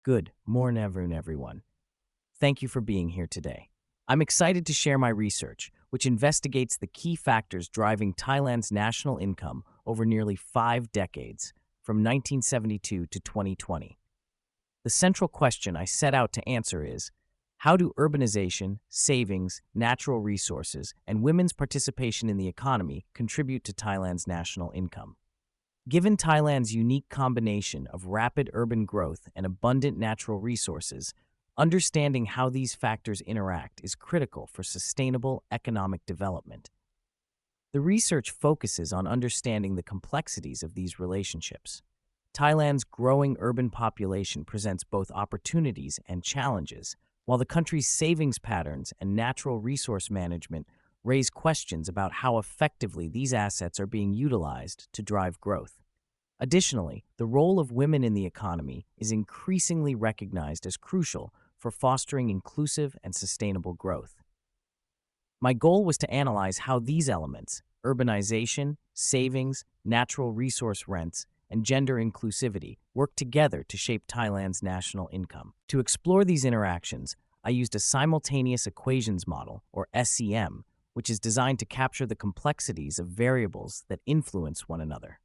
Good morning, everyone. Thank you for being here today. I'm excited to share my research, which investigates the key factors driving Thailand's national income over nearly 5 decades, from 1972 to 2020. The central question I set out to answer is, how do urbanization, savings, natural resources, and women's participation in the economy contribute to Thailand's national income? Given Thailand's unique combination of rapid urban growth and abundant natural resources, understanding how these factors interact is critical for sustainable economic development. The research focuses on understanding the complexities of these relationships. Thailand's growing urban population presents both opportunities and challenges, while the country's savings patterns and natural resource management raise questions about how effectively these assets are being utilized to drive growth. Additionally, the role of women in the economy is increasingly recognized as crucial for fostering inclusive and sustainable growth. My goal was to analyze how these elements, urbanization, savings, natural resource rents, and gender inclusivity, work together to shape Thailand's national income. To explore these interactions, I used a simultaneous equations model, or SEM, which is designed to capture the complexities of variables that influence one another.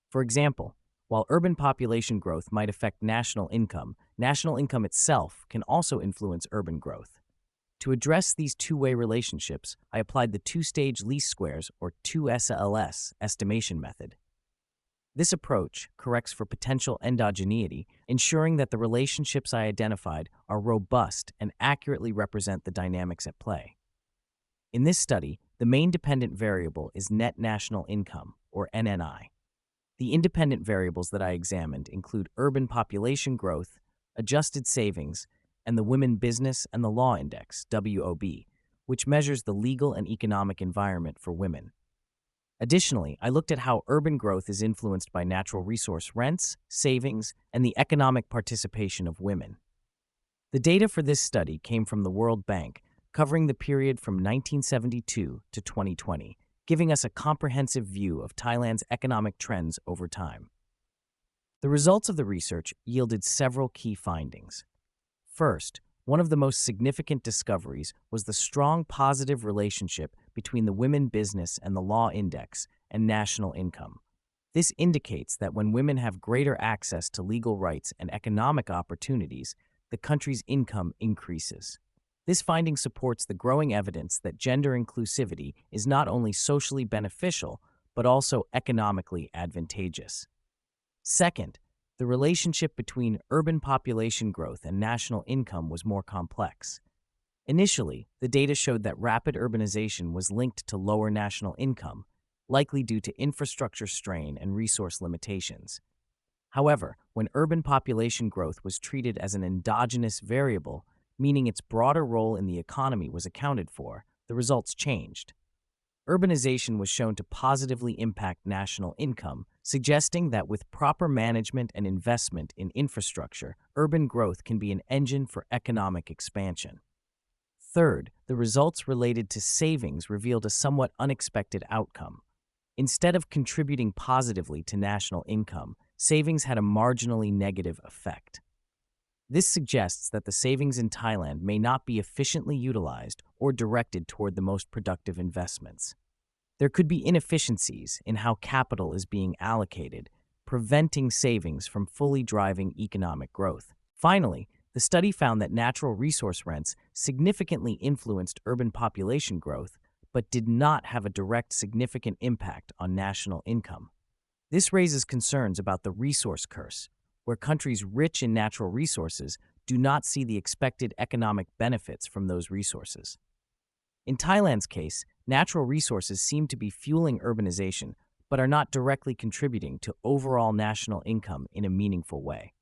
For example, while urban population growth might affect national income itself can also influence urban growth. To address these two-way relationships, I applied the two-stage least squares, or 2SLS, estimation method. This approach corrects for potential endogeneity, ensuring that the relationships I identified are robust and accurately represent the dynamics at play. In this study, the main dependent variable is net national income, or NNI. The independent variables that I examined include urban population growth, adjusted savings, and the Women Business and the Law Index, WOB, which measures the legal and economic environment for women. Additionally, I looked at how urban growth is influenced by natural resource rents, savings, and the economic participation of women. The data for this study came from the World Bank, covering the period from 1972 to 2020, giving us a comprehensive view of Thailand's economic trends over time. The results of the research yielded several key findings. First, one of the most significant discoveries was the strong positive relationship between the Women Business and the Law Index and national income. This indicates that when women have greater access to legal rights and economic opportunities, the country's income increases. This finding supports the growing evidence that gender inclusivity is not only socially beneficial, but also economically advantageous. Second, the relationship between urban population growth and national income was more complex. Initially, the data showed that rapid urbanization was linked to lower national income, likely due to infrastructure strain and resource limitations. However, when urban population growth was treated as an endogenous variable, meaning its broader role in the economy was accounted for, the results changed. Urbanization was shown to positively impact national income, suggesting that with proper management and investment in infrastructure, urban growth can be an engine for economic expansion. Third, the results related to savings revealed a somewhat unexpected outcome. Instead of contributing positively to national income, savings had a marginally negative effect. This suggests that the savings in Thailand may not be efficiently utilized or directed toward the most productive investments. There could be inefficiencies in how capital is being allocated, preventing savings from fully driving economic growth. Finally, the study found that natural resource rents significantly influenced urban population growth, but did not have a direct significant impact on national income. This raises concerns about the resource curse, where countries rich in natural resources do not see the expected economic benefits from those resources. In Thailand's case, natural resources seem to be fueling urbanization, but are not directly contributing to overall national income in a meaningful way.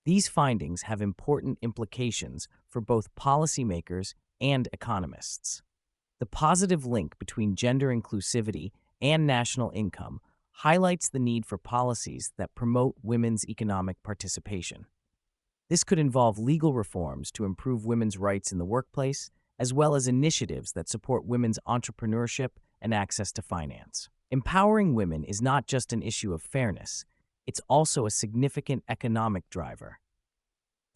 These findings have important implications for both policymakers and economists. The positive link between gender inclusivity and national income highlights the need for policies that promote women's economic participation. This could involve legal reforms to improve women's rights in the workplace, as well as initiatives that support women's entrepreneurship and access to finance. Empowering women is not just an issue of fairness, it's also a significant economic driver.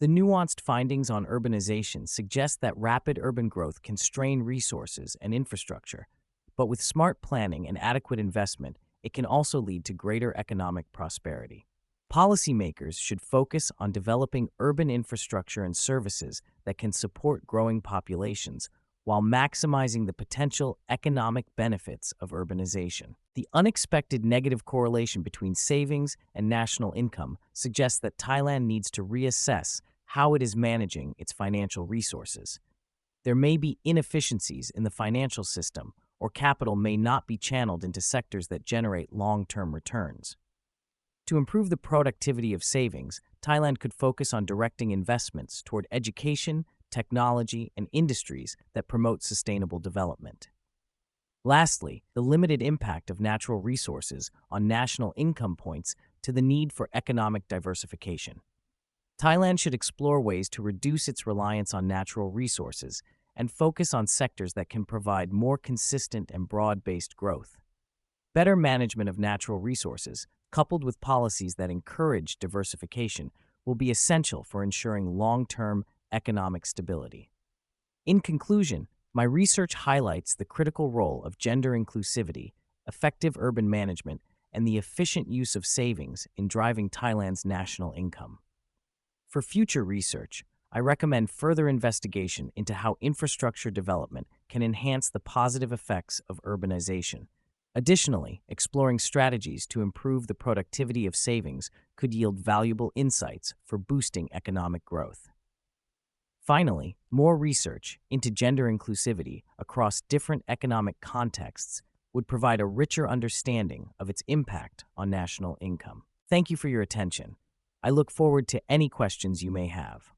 The nuanced findings on urbanization suggest that rapid urban growth can strain resources and infrastructure, but with smart planning and adequate investment, it can also lead to greater economic prosperity. Policymakers should focus on developing urban infrastructure and services that can support growing populations while maximizing the potential economic benefits of urbanization. The unexpected negative correlation between savings and national income suggests that Thailand needs to reassess how it is managing its financial resources. There may be inefficiencies in the financial system, or capital may not be channeled into sectors that generate long-term returns. To improve the productivity of savings, Thailand could focus on directing investments toward education, technology, and industries that promote sustainable development. Lastly, the limited impact of natural resources on national income points to the need for economic diversification. Thailand should explore ways to reduce its reliance on natural resources and focus on sectors that can provide more consistent and broad-based growth. Better management of natural resources, coupled with policies that encourage diversification, will be essential for ensuring long-term economic stability. In conclusion, my research highlights the critical role of gender inclusivity, effective urban management, and the efficient use of savings in driving Thailand's national income. For future research, I recommend further investigation into how infrastructure development can enhance the positive effects of urbanization. Additionally, exploring strategies to improve the productivity of savings could yield valuable insights for boosting economic growth. Finally, more research into gender inclusivity across different economic contexts would provide a richer understanding of its impact on national income. Thank you for your attention. I look forward to any questions you may have.